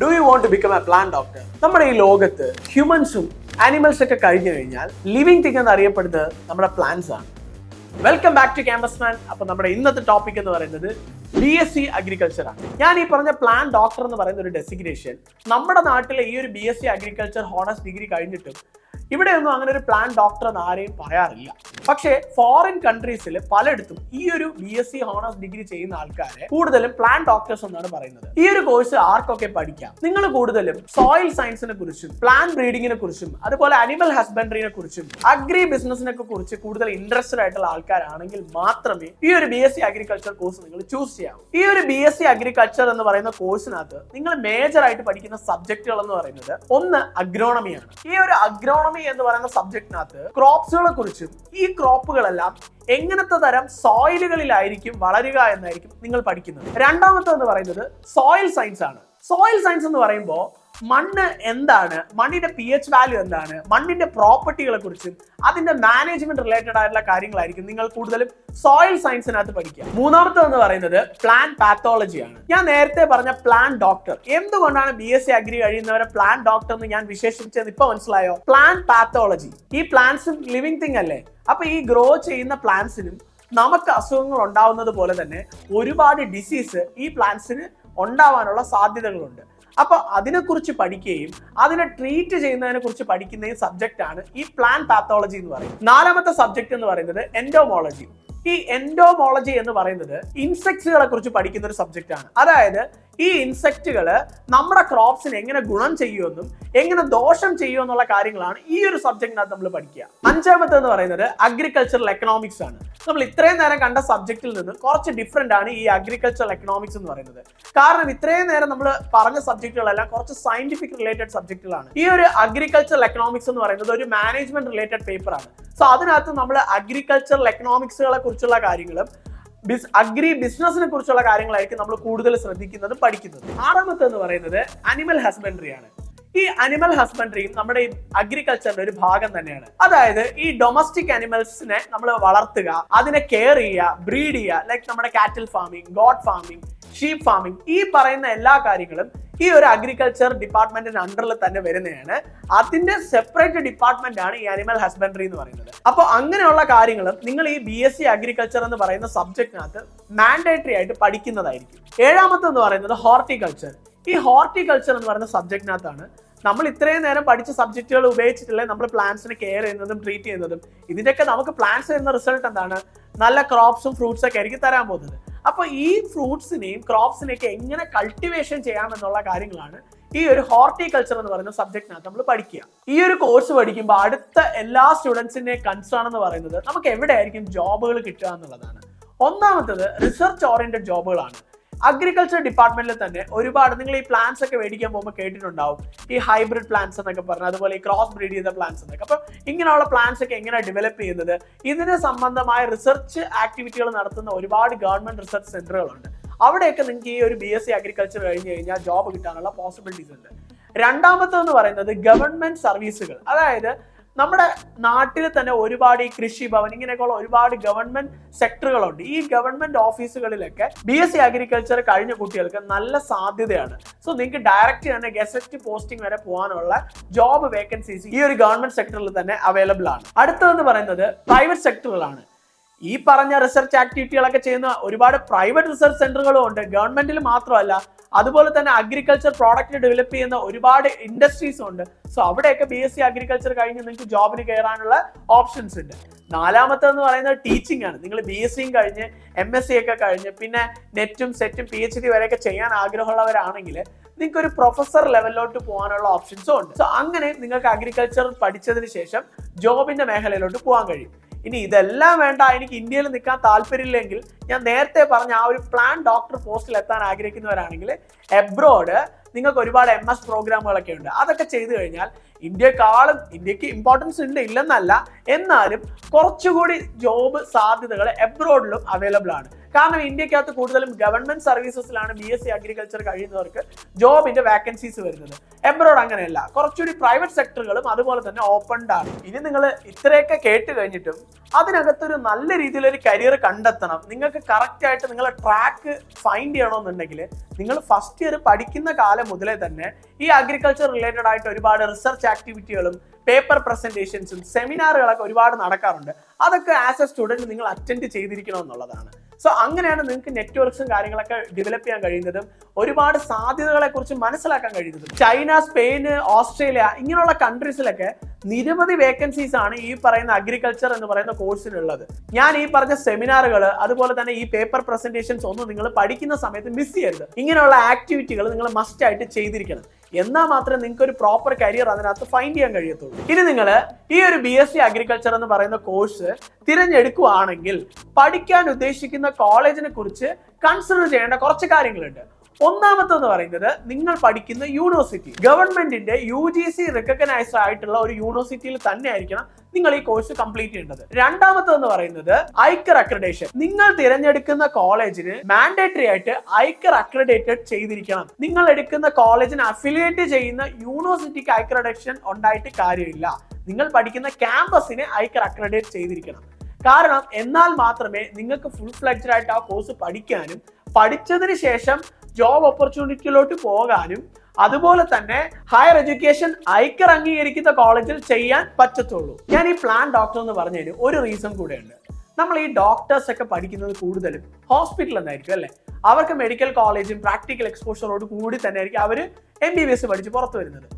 Do you want to become a plant doctor? നമ്മുടെ ഈ ലോകത്ത് ഹ്യൂമൻസും ആനിമൽസ് ഒക്കെ കഴിഞ്ഞു കഴിഞ്ഞാൽ ലിവിങ് തിങ് എന്ന് അറിയപ്പെടുന്നത് നമ്മുടെ പ്ലാന്റ്സ് ആണ്. വെൽക്കം ബാക്ക് ടു ക്യാമ്പസ് മാൻ. അപ്പൊ നമ്മുടെ ഇന്നത്തെ ടോപ്പിക് എന്ന് പറയുന്നത് BSc അഗ്രികൾച്ചർ ആണ്. ഞാൻ ഈ പറഞ്ഞ പ്ലാന്റ് ഡോക്ടർ എന്ന് പറയുന്ന ഒരു ഡെസിഗ്നേഷൻ നമ്മുടെ നാട്ടിലെ ഈ ഒരു BSc അഗ്രികൾച്ചർ ഹോണേഴ്സ് ഡിഗ്രി കഴിഞ്ഞിട്ടും ഇവിടെയൊന്നും അങ്ങനെ ഒരു പ്ലാന്റ് ഡോക്ടർ എന്ന് ആരെയും പറയാറില്ല. പക്ഷേ ഫോറിൻ കൺട്രീസിൽ പലയിടത്തും ഈ ഒരു BSc ഹോണേഴ്സ് ഡിഗ്രി ചെയ്യുന്ന ആൾക്കാരെ കൂടുതലും പ്ലാന്റ് ഡോക്ടേഴ്സ് എന്നാണ് പറയുന്നത്. ഈ ഒരു കോഴ്സ് ആർക്കൊക്കെ പഠിക്കാം? നിങ്ങൾ കൂടുതലും സോയിൽ സയൻസിനെ കുറിച്ചും പ്ലാന്റ് ബ്രീഡിങ്ങിനെ കുറിച്ചും അതുപോലെ അനിമൽ ഹസ്ബൻഡറിനെ കുറിച്ചും അഗ്രി ബിസിനസിനെ കുറിച്ച് കൂടുതൽ ഇൻട്രസ്റ്റഡ് ആയിട്ടുള്ള ആൾക്കാരാണെങ്കിൽ മാത്രമേ ഈ ഒരു BSc അഗ്രികൾച്ചർ കോഴ്സ് നിങ്ങൾ ചൂസ് ചെയ്യാവൂ. ഈ ഒരു BSc അഗ്രികൾച്ചർ എന്ന് പറയുന്ന കോഴ്സിനകത്ത് നിങ്ങൾ മേജർ ആയിട്ട് പഠിക്കുന്ന സബ്ജക്റ്റുകൾ എന്ന് പറയുന്നത് ഒന്ന് അഗ്രോണമിയാണ്. ഈ ഒരു അഗ്രോണമി എന്ന് പറയുന്ന സബ്ജക്റ്റിനകത്ത് ക്രോപ്സുകളെ കുറിച്ചും ഈ ക്രോപ്പുകളെല്ലാം എങ്ങനത്തെ തരം സോയിലുകളിലായിരിക്കും വളരുക എന്നായിരിക്കും നിങ്ങൾ പഠിക്കുന്നത്. രണ്ടാമത്തെ പറയുന്നത് സോയിൽ സയൻസ് ആണ്. സോയിൽ സയൻസ് എന്ന് പറയുമ്പോൾ മണ്ണ് എന്താണ്, മണ്ണിന്റെ pH വാല്യൂ എന്താണ്, മണ്ണിന്റെ പ്രോപ്പർട്ടികളെ കുറിച്ചും അതിന്റെ മാനേജ്മെന്റ് റിലേറ്റഡ് ആയിട്ടുള്ള കാര്യങ്ങളായിരിക്കും നിങ്ങൾ കൂടുതലും സോയിൽ സയൻസിനകത്ത് പഠിക്കുക. മൂന്നാമത്തെ പറയുന്നത് പ്ലാന്റ് പാത്തോളജി ആണ്. ഞാൻ നേരത്തെ പറഞ്ഞ പ്ലാന്റ് ഡോക്ടർ, എന്തുകൊണ്ടാണ് BSc അഗ്രി കഴിയുന്നവരെ പ്ലാന്റ് ഡോക്ടർ എന്ന് ഞാൻ വിശേഷിപ്പിച്ചത് ഇപ്പൊ മനസ്സിലായോ? Plant pathology. ഈ പ്ലാന്റ്സ് ലിവിങ് തിങ് അല്ലേ? അപ്പൊ ഈ ഗ്രോ ചെയ്യുന്ന പ്ലാന്റ്സിനും നമുക്ക് അസുഖങ്ങൾ ഉണ്ടാവുന്നത് പോലെ തന്നെ ഒരുപാട് ഡിസീസ് ഈ പ്ലാന്റ്സിന് ഉണ്ടാവാനുള്ള സാധ്യതകളുണ്ട്. അപ്പൊ അതിനെക്കുറിച്ച് പഠിക്കുകയും അതിനെ ട്രീറ്റ് ചെയ്യുന്നതിനെ കുറിച്ച് പഠിക്കുന്ന സബ്ജക്റ്റ് ആണ് ഈ പ്ലാന്റ് പാത്തോളജി എന്ന് പറയുന്നത്. നാലാമത്തെ സബ്ജക്ട് എന്ന് പറയുന്നത് എൻഡോമോളജി. ഈ എൻഡോമോളജി എന്ന് പറയുന്നത് ഇൻസെക്ട്സുകളെ കുറിച്ച് പഠിക്കുന്ന ഒരു സബ്ജക്റ്റ് ആണ്. അതായത് ഈ ഇൻസെക്റ്റുകൾ നമ്മുടെ ക്രോപ്സിന് എങ്ങനെ ഗുണം ചെയ്യുമെന്നും എങ്ങനെ ദോഷം ചെയ്യുമെന്നുള്ള കാര്യങ്ങളാണ് ഈ ഒരു സബ്ജക്റ്റിനകത്ത് നമ്മൾ പഠിക്കുക. അഞ്ചാമത്തെ എന്ന് പറയുന്നത് അഗ്രികൾച്ചറൽ എക്കണോമിക്സ് ആണ്. നമ്മൾ ഇത്രയും നേരം കണ്ട സബ്ജക്റ്റിൽ നിന്ന് കുറച്ച് ഡിഫറെന്റ് ആണ് ഈ അഗ്രികൾച്ചറൽ എക്കണോമിക്സ് എന്ന് പറയുന്നത്. കാരണം ഇത്രയും നേരം നമ്മൾ പറഞ്ഞ സബ്ജക്റ്റുകളെല്ലാം കുറച്ച് സയന്റിഫിക് റിലേറ്റഡ് സബ്ജക്റ്റുകളാണ്. ഈ ഒരു അഗ്രികൾച്ചറൽ എക്കണോമിക്സ് എന്ന് പറയുന്നത് ഒരു മാനേജ്മെന്റ് റിലേറ്റഡ് പേപ്പർ ആണ്. സോ അതിനകത്ത് നമ്മൾ അഗ്രികൾച്ചറൽ എക്കണോമിക്സുകളെ കുറിച്ചുള്ള കാര്യങ്ങളും അഗ്രി ബിസിനസിനെ കുറിച്ചുള്ള കാര്യങ്ങളായിരിക്കും നമ്മൾ കൂടുതൽ ശ്രദ്ധിക്കുന്നതും പഠിക്കുന്നതും. ആറാമത്തെ എന്ന് പറയുന്നത് അനിമൽ ഹസ്ബൻഡറി ആണ്. ഈ അനിമൽ ഹസ്ബൻഡറിയും നമ്മുടെ ഈ അഗ്രികൾച്ചറിന്റെ ഒരു ഭാഗം തന്നെയാണ്. അതായത് ഈ ഡൊമസ്റ്റിക് അനിമൽസിനെ നമ്മൾ വളർത്തുക, അതിനെ കെയർ ചെയ്യുക, ബ്രീഡ് ചെയ്യുക, ലൈക്ക് നമ്മുടെ കാറ്റിൽ farming, got farming, sheep farming, ഈ പറയുന്ന എല്ലാ കാര്യങ്ങളും ഈ ഒരു അഗ്രികൾച്ചർ ഡിപ്പാർട്ട്മെന്റിന്റെ അണ്ടറിൽ തന്നെ വരുന്നതാണ്. അതിന്റെ സെപ്പറേറ്റ് ഡിപ്പാർട്ട്മെന്റ് ആണ് ഈ അനിമൽ ഹസ്ബൻഡറി എന്ന് പറയുന്നത്. അപ്പൊ അങ്ങനെയുള്ള കാര്യങ്ങളും നിങ്ങൾ ഈ BSc അഗ്രികൾച്ചർ എന്ന് പറയുന്ന സബ്ജക്റ്റിനകത്ത് മാൻഡേറ്ററി ആയിട്ട് പഠിക്കുന്നതായിരിക്കും. ഏഴാമത്തെ എന്ന് പറയുന്നത് ഹോർട്ടിക്കൾച്ചർ. ഈ ഹോർട്ടിക്കൾച്ചർ എന്ന് പറയുന്ന സബ്ജക്റ്റിനകത്താണ് നമ്മൾ ഇത്രയും നേരം പഠിച്ച സബ്ജക്റ്റുകൾ ഉപയോഗിച്ചിട്ടുള്ള നമ്മൾ പ്ലാന്റ്സിനെ കെയർ ചെയ്യുന്നതും ട്രീറ്റ് ചെയ്യുന്നതും. ഇതിന്റെയൊക്കെ നമുക്ക് പ്ലാന്റ്സ് തരുന്ന റിസൾട്ട് എന്താണ്? നല്ല ക്രോപ്സും ഫ്രൂട്ട്സ് ഒക്കെ ആയിരിക്കും തരാൻ പോകുന്നത്. അപ്പൊ ഈ ഫ്രൂട്ട്സിനെയും ക്രോപ്സിനെയൊക്കെ എങ്ങനെ കൾട്ടിവേഷൻ ചെയ്യാമെന്നുള്ള കാര്യങ്ങളാണ് ഈ ഒരു ഹോർട്ടിക്കൾച്ചർ എന്ന് പറയുന്ന സബ്ജക്റ്റിനകത്ത് നമ്മൾ പഠിക്കുക. ഈ ഒരു കോഴ്സ് പഠിക്കുമ്പോൾ അടുത്ത എല്ലാ സ്റ്റുഡൻസിന്റെയും കൺസേൺ എന്ന് പറയുന്നത് നമുക്ക് എവിടെയായിരിക്കും ജോബുകൾ കിട്ടുക എന്നുള്ളതാണ്. ഒന്നാമത്തത് റിസർച്ച് ഓറിയന്റഡ് ജോബുകളാണ്. അഗ്രികൾച്ചർ ഡിപ്പാർട്ട്മെന്റിൽ തന്നെ ഒരുപാട് നിങ്ങൾ ഈ പ്ലാന്റ്സ് ഒക്കെ മേടിക്കാൻ പോകുമ്പോൾ കേട്ടിട്ടുണ്ടാവും ഈ ഹൈബ്രിഡ് പ്ലാന്റ്സ് എന്നൊക്കെ പറഞ്ഞാൽ, അതുപോലെ ഈ ക്രോസ് ബ്രീഡ് ചെയ്ത പ്ലാന്റ്സ് എന്നൊക്കെ. അപ്പൊ ഇങ്ങനെയുള്ള പ്ലാന്റ്സ് ഒക്കെ എങ്ങനെയാണ് ഡെവലപ്പ് ചെയ്യുന്നത്, ഇതിന് സംബന്ധമായ റിസർച്ച് ആക്ടിവിറ്റികൾ നടത്തുന്ന ഒരുപാട് ഗവൺമെന്റ് റിസർച്ച് സെന്ററുകളുണ്ട്. അവിടെയൊക്കെ നിങ്ങൾക്ക് ഈ ഒരു BSc അഗ്രികൾച്ചർ കഴിഞ്ഞ് കഴിഞ്ഞാൽ ജോബ് കിട്ടാനുള്ള പോസിബിലിറ്റീസ് ഉണ്ട്. രണ്ടാമത്തെന്ന് പറയുന്നത് ഗവൺമെന്റ് സർവീസുകൾ. അതായത് നമ്മുടെ നാട്ടിൽ തന്നെ ഒരുപാട് ഈ കൃഷി ഭവൻ ഇങ്ങനെയൊക്കെയുള്ള ഒരുപാട് ഗവൺമെന്റ് സെക്ടറുകളുണ്ട്. ഈ ഗവൺമെന്റ് ഓഫീസുകളിലൊക്കെ BSc അഗ്രികൾച്ചർ കഴിഞ്ഞ കുട്ടികൾക്ക് നല്ല സാധ്യതയാണ്. സോ നിങ്ങൾക്ക് ഡയറക്റ്റ് തന്നെ ഗസറ്റ് പോസ്റ്റിംഗ് വരെ പോകാനുള്ള ജോബ് വേക്കൻസീസ് ഈ ഒരു ഗവൺമെന്റ് സെക്ടറിൽ തന്നെ അവൈലബിൾ ആണ്. അടുത്തതെന്ന് പറയുന്നത് പ്രൈവറ്റ് സെക്ടറുകളാണ്. ഈ പറഞ്ഞ റിസർച്ച് ആക്ടിവിറ്റികളൊക്കെ ചെയ്യുന്ന ഒരുപാട് പ്രൈവറ്റ് റിസർച്ച് സെന്ററുകളും ഉണ്ട്, ഗവൺമെന്റിൽ മാത്രമല്ല. അതുപോലെ തന്നെ അഗ്രികൾച്ചർ പ്രോഡക്റ്റ് ഡെവലപ്പ് ചെയ്യുന്ന ഒരുപാട് ഇൻഡസ്ട്രീസും ഉണ്ട്. സോ അവിടെയൊക്കെ BSc അഗ്രികൾച്ചർ കഴിഞ്ഞ് നിങ്ങൾക്ക് ജോബിന് കയറാനുള്ള ഓപ്ഷൻസ് ഉണ്ട്. നാലാമത്തെന്ന് പറയുന്നത് ടീച്ചിങ് ആണ്. നിങ്ങൾ BScയും കഴിഞ്ഞ് MSc ഒക്കെ കഴിഞ്ഞ് പിന്നെ നെറ്റും സെറ്റും PhD വരെയൊക്കെ ചെയ്യാൻ ആഗ്രഹമുള്ളവരാണെങ്കിൽ നിങ്ങൾക്ക് ഒരു പ്രൊഫസർ ലെവലിലോട്ട് പോകാനുള്ള ഓപ്ഷൻസും ഉണ്ട്. സോ അങ്ങനെ നിങ്ങൾക്ക് അഗ്രികൾച്ചർ പഠിച്ചതിന് ശേഷം ജോബിന്റെ മേഖലയിലോട്ട് പോകാൻ കഴിയും. ഇനി ഇതെല്ലാം വേണ്ട, എനിക്ക് ഇന്ത്യയിൽ നിൽക്കാൻ താല്പര്യമില്ലെങ്കിൽ ഞാൻ നേരത്തെ പറഞ്ഞ ആ ഒരു പ്ലാന്റ് ഡോക്ടർ പോസ്റ്റിൽ എത്താൻ ആഗ്രഹിക്കുന്നവരാണെങ്കിൽ എബ്രോഡ് നിങ്ങൾക്ക് ഒരുപാട് MS പ്രോഗ്രാമുകളൊക്കെ ഉണ്ട്. അതൊക്കെ ചെയ്തു കഴിഞ്ഞാൽ ഇന്ത്യക്ക് ഇമ്പോർട്ടൻസ് ഉണ്ട് ഇല്ലെന്നല്ല, എന്നാലും കുറച്ചുകൂടി ജോബ് സാധ്യതകൾ എബ്രോഡിലും അവൈലബിൾ ആണ്. കാരണം ഇന്ത്യക്കകത്ത് കൂടുതലും ഗവൺമെന്റ് സർവീസസിലാണ് BSc അഗ്രികൾച്ചർ കഴിയുന്നവർക്ക് ജോബിന്റെ വാക്കൻസീസ് വരുന്നത്. എബ്രോഡ് അങ്ങനെയല്ല, കുറച്ചുകൂടി പ്രൈവറ്റ് സെക്ടറുകളും അതുപോലെ തന്നെ ഓപ്പൺഡ് ആണ്. ഇനി നിങ്ങൾ ഇത്രയൊക്കെ കേട്ട് കഴിഞ്ഞിട്ടും അതിനകത്തൊരു നല്ല രീതിയിലൊരു കരിയർ കണ്ടെത്തണം, നിങ്ങൾക്ക് കറക്റ്റ് ആയിട്ട് നിങ്ങളെ ട്രാക്ക് ഫൈൻഡ് ചെയ്യണമെന്നുണ്ടെങ്കിൽ നിങ്ങൾ ഫസ്റ്റ് ഇയർ പഠിക്കുന്ന കാലം മുതലേ തന്നെ ഈ അഗ്രികൾച്ചർ റിലേറ്റഡ് ആയിട്ട് ഒരുപാട് റിസർച്ച് ആക്ടിവിറ്റികളും പേപ്പർ പ്രസന്റേഷൻസും സെമിനാറുകളൊക്കെ ഒരുപാട് നടക്കാറുണ്ട്. അതൊക്കെ ആസ് എ സ്റ്റുഡന്റ് നിങ്ങൾ അറ്റൻഡ് ചെയ്തിരിക്കണം എന്നുള്ളതാണ്. സോ അങ്ങനെയാണ് നിങ്ങൾക്ക് നെറ്റ്വർക്ക്സും കാര്യങ്ങളൊക്കെ ഡെവലപ്പ് ചെയ്യാൻ കഴിയുന്നതും ഒരുപാട് സാധ്യതകളെ കുറിച്ച് മനസ്സിലാക്കാൻ കഴിയുന്നതും. ചൈന, സ്പെയിൻ, ഓസ്ട്രേലിയ ഇങ്ങനെയുള്ള കൺട്രീസിലൊക്കെ നിരവധി വേക്കൻസീസ് ആണ് ഈ പറയുന്ന അഗ്രികൾച്ചർ എന്ന് പറയുന്ന കോഴ്സിനുള്ളത്. ഞാൻ ഈ പറഞ്ഞ സെമിനാറുകൾ അതുപോലെ തന്നെ ഈ പേപ്പർ പ്രസന്റേഷൻസ് ഒന്നും നിങ്ങൾ പഠിക്കുന്ന സമയത്ത് മിസ് ചെയ്യരുത്. ഇങ്ങനെയുള്ള ആക്ടിവിറ്റികൾ നിങ്ങൾ മസ്റ്റ് ആയിട്ട് ചെയ്തിരിക്കണം. എന്നാൽ മാത്രമേ നിങ്ങൾക്ക് ഒരു പ്രോപ്പർ കരിയർ അതിനകത്ത് ഫൈൻഡ് ചെയ്യാൻ കഴിയത്തുള്ളൂ. ഇനി നിങ്ങൾ ഈ ഒരു BSc അഗ്രികൾച്ചർ എന്ന് പറയുന്ന കോഴ്സ് തിരഞ്ഞെടുക്കുകയാണെങ്കിൽ പഠിക്കാൻ ഉദ്ദേശിക്കുന്ന കോളേജിനെ കുറിച്ച് കൺസിഡർ ചെയ്യേണ്ട കുറച്ച് കാര്യങ്ങളുണ്ട്. ഒന്നാമത്തെന്ന് പറയുന്നത് നിങ്ങൾ പഠിക്കുന്ന യൂണിവേഴ്സിറ്റി ഗവൺമെന്റിന്റെ UGC റിക്കഗ്നൈസ്ഡ് ആയിട്ടുള്ള ഒരു യൂണിവേഴ്സിറ്റിയിൽ തന്നെ ആയിരിക്കണം നിങ്ങൾ ഈ കോഴ്സ് കംപ്ലീറ്റ് ചെയ്യേണ്ടത്. രണ്ടാമത്തെന്ന് പറയുന്നത് ഐക്കർ അക്രഡേഷൻ. നിങ്ങൾ തിരഞ്ഞെടുക്കുന്ന കോളേജിന് മാൻഡേറ്ററി ആയിട്ട് ഐക്കർ അക്രഡേറ്റഡ് ചെയ്തിരിക്കണം. നിങ്ങൾ എടുക്കുന്ന കോളേജിന് അഫിലിയേറ്റ് ചെയ്യുന്ന യൂണിവേഴ്സിറ്റിക്ക് അക്രഡേഷൻ ഉണ്ടായിട്ട് കാര്യമില്ല. നിങ്ങൾ പഠിക്കുന്ന ക്യാമ്പസിനെ ഐക്കർ അക്രഡേറ്റ് ചെയ്തിരിക്കണം. കാരണം എന്നാൽ മാത്രമേ നിങ്ങൾക്ക് ഫുൾ ഫ്ലെഡ്ജഡ് ആയിട്ട് ആ കോഴ്സ് പഠിക്കാനും പഠിച്ചതിന് ശേഷം ജോബ് ഓപ്പർച്യൂണിറ്റിയിലോട്ട് പോകാനും അതുപോലെ തന്നെ ഹയർ എഡ്യൂക്കേഷൻ ഐക്കർ അംഗീകരിക്കുന്ന കോളേജിൽ ചെയ്യാൻ പറ്റത്തുള്ളൂ. ഞാൻ ഈ പ്ലാൻ ഡോക്ടർ എന്ന് പറഞ്ഞതിന് ഒരു റീസൺ കൂടെയുണ്ട്. നമ്മൾ ഈ ഡോക്ടേഴ്സ് ഒക്കെ പഠിക്കുന്നത് കൂടുതലും ഹോസ്പിറ്റലിൽ നിന്നായിരിക്കും അല്ലേ. അവർക്ക് മെഡിക്കൽ കോളേജും പ്രാക്ടിക്കൽ എക്സ്പോഷറോട് കൂടി തന്നെ ആയിരിക്കും അവർ MBBS പഠിച്ച് പുറത്തു വരുന്നത്.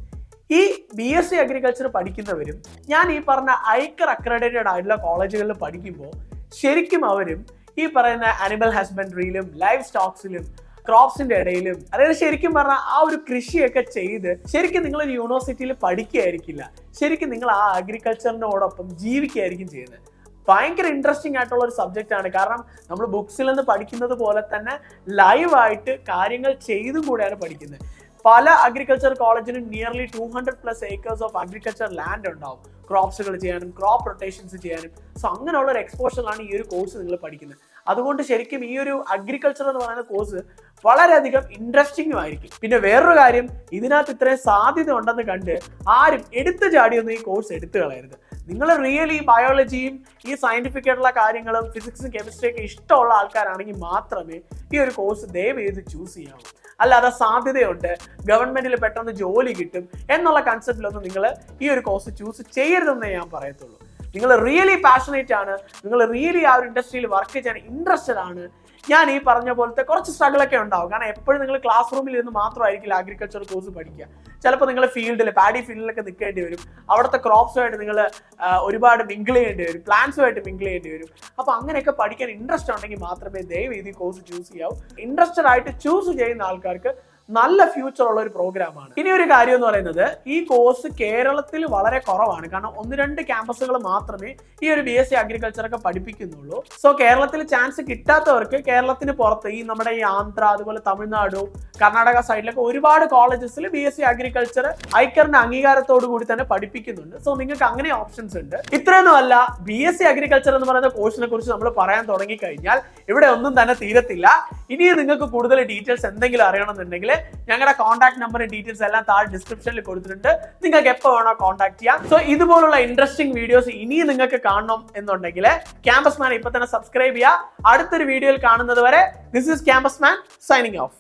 ഈ BSc അഗ്രികൾച്ചർ പഠിക്കുന്നവരും ഞാൻ ഈ പറഞ്ഞ ഐക്കർ അക്രഡേറ്റഡ് ആയിട്ടുള്ള കോളേജുകളിൽ പഠിക്കുമ്പോൾ ശരിക്കും അവരും ഈ പറയുന്ന ആനിമൽ ഹസ്ബൻഡറിയിലും ലൈഫ് സ്റ്റോക്സിലും ക്രോപ്സിന്റെ ഇടയിലും അതായത് ശരിക്കും പറഞ്ഞാൽ ആ ഒരു കൃഷിയൊക്കെ ചെയ്ത് ശരിക്കും നിങ്ങളൊരു യൂണിവേഴ്സിറ്റിയിൽ പഠിക്കുകയായിരിക്കില്ല, ശരിക്കും നിങ്ങൾ ആ അഗ്രികൾച്ചറിനോടൊപ്പം ജീവിക്കുകയായിരിക്കും ചെയ്യുന്നത്. ഭയങ്കര ഇൻട്രസ്റ്റിംഗ് ആയിട്ടുള്ള ഒരു സബ്ജക്റ്റ് ആണ്. കാരണം നമ്മൾ ബുക്സിൽ നിന്ന് പഠിക്കുന്നത് പോലെ തന്നെ ലൈവായിട്ട് കാര്യങ്ങൾ ചെയ്തും കൂടെയാണ് പഠിക്കുന്നത്. പല അഗ്രികൾച്ചർ കോളേജിനും nearly 200+ acres of agriculture land ഉണ്ടാവും ക്രോപ്സുകൾ ചെയ്യാനും ക്രോപ്പ് റൊട്ടേഷൻസ് ചെയ്യാനും. സോ അങ്ങനെയുള്ള ഒരു എക്സ്പോഷറിലാണ് ഈ ഒരു കോഴ്സ് നിങ്ങൾ പഠിക്കുന്നത്. അതുകൊണ്ട് ശരിക്കും ഈ ഒരു അഗ്രികൾച്ചർ എന്ന് പറയുന്ന കോഴ്സ് വളരെയധികം ഇൻട്രസ്റ്റിംഗും ആയിരിക്കും. പിന്നെ വേറൊരു കാര്യം, ഇതിനകത്ത് ഇത്രയും സാധ്യത ഉണ്ടെന്ന് കണ്ട് ആരും എടുത്തു ചാടിയൊന്നും ഈ കോഴ്സ് എടുത്തു കളയരുത്. നിങ്ങൾ റിയലി ബയോളജിയും ഈ സയന്റിഫിക് ആയിട്ടുള്ള കാര്യങ്ങളും ഫിസിക്സും കെമിസ്ട്രിയും ഒക്കെ ഇഷ്ടമുള്ള ആൾക്കാരാണെങ്കിൽ മാത്രമേ ഈ ഒരു കോഴ്സ് ദയവ് ചെയ്ത് ചൂസ് ചെയ്യാവൂ. അല്ലാതെ സാധ്യതയുണ്ട്, ഗവൺമെന്റിൽ പെട്ടെന്ന് ജോലി കിട്ടും എന്നുള്ള കൺസെപ്റ്റിലൊന്നും നിങ്ങൾ ഈ ഒരു കോഴ്സ് ചൂസ് ചെയ്യരുതെന്നേ ഞാൻ പറയത്തുള്ളൂ. നിങ്ങൾ റിയലി പാഷനേറ്റ് ആണ്, നിങ്ങൾ റിയലി ആ ഒരു ഇൻഡസ്ട്രിയിൽ വർക്ക് ചെയ്യാൻ ഇൻട്രസ്റ്റഡ് ആണ്, ഞാൻ ഈ പറഞ്ഞ പോലത്തെ കുറച്ച് സ്ട്രഗിളൊക്കെ ഉണ്ടാവും. കാരണം എപ്പോഴും നിങ്ങൾ ക്ലാസ് റൂമിൽ ഇരുന്ന് മാത്രമായിരിക്കില്ല അഗ്രികൾച്ചർ കോഴ്സ് പഠിക്കുക. ചിലപ്പോൾ നിങ്ങൾ ഫീൽഡിൽ പാഡി ഫീൽഡിലൊക്കെ നിൽക്കേണ്ടി വരും. അവിടുത്തെ ക്രോപ്സുമായിട്ട് നിങ്ങൾ ഒരുപാട് മിങ്കിൾ ചെയ്യേണ്ടി വരും, പ്ലാന്റ്സുമായിട്ട് മിങ്കിൾ ചെയ്യേണ്ടി വരും. അപ്പോൾ അങ്ങനെയൊക്കെ പഠിക്കാൻ ഇൻട്രസ്റ്റ് ഉണ്ടെങ്കിൽ മാത്രമേ ദയവ് ഈ കോഴ്സ് ചൂസ് ചെയ്യാവൂ. ഇൻട്രസ്റ്റഡ് ആയിട്ട് ചൂസ് ചെയ്യുന്ന ആൾക്കാർക്ക് നല്ല ഫ്യൂച്ചർ ഉള്ള ഒരു പ്രോഗ്രാമാണ്. ഇനി ഒരു കാര്യം എന്ന് പറയുന്നത്, ഈ കോഴ്സ് കേരളത്തിൽ വളരെ കുറവാണ്. കാരണം 1-2 ക്യാമ്പസുകൾ മാത്രമേ ഈ ഒരു BSc അഗ്രികൾച്ചർ ഒക്കെ പഠിപ്പിക്കുന്നുള്ളൂ. സോ കേരളത്തിൽ ചാൻസ് കിട്ടാത്തവർക്ക് കേരളത്തിന് പുറത്ത് ഈ നമ്മുടെ ഈ ആന്ധ്ര അതുപോലെ തമിഴ്നാട് കർണാടക സൈഡിലൊക്കെ ഒരുപാട് കോളേജസിൽ BSc അഗ്രികൾച്ചർ ഐക്കറിന്റെ അംഗീകാരത്തോടു കൂടി തന്നെ പഠിപ്പിക്കുന്നുണ്ട്. സോ നിങ്ങൾക്ക് അങ്ങനെ ഓപ്ഷൻസ് ഉണ്ട്. ഇത്രയൊന്നും അല്ല, BSc അഗ്രികൾച്ചർ എന്ന് പറയുന്ന കോഴ്സിനെ കുറിച്ച് നമ്മൾ പറയാൻ തുടങ്ങി കഴിഞ്ഞാൽ ഇവിടെ ഒന്നും തന്നെ തീരത്തില്ല. ഇനി നിങ്ങൾക്ക് കൂടുതൽ ഡീറ്റെയിൽസ് എന്തെങ്കിലും അറിയണമെന്നുണ്ടെങ്കിൽ ഞങ്ങളുടെ കോൺടാക്ട് നമ്പറും ഡീറ്റെയിൽസ് എല്ലാം താഴെ ഡിസ്ക്രിപ്ഷനിൽ കൊടുത്തിട്ടുണ്ട്. നിങ്ങൾക്ക് എപ്പോൾ വേണോ കോൺടാക്ട് ചെയ്യാം. സോ ഇതുപോലുള്ള ഇൻട്രസ്റ്റിംഗ് വീഡിയോസ് ഇനിയും നിങ്ങൾക്ക് കാണണം എന്നുണ്ടെങ്കിൽ ക്യാമ്പസ് മാൻ ഇപ്പൊ തന്നെ സബ്സ്ക്രൈബ് ചെയ്യുക. അടുത്തൊരു വീഡിയോയിൽ കാണുന്നത് വരെ this is campus man signing off.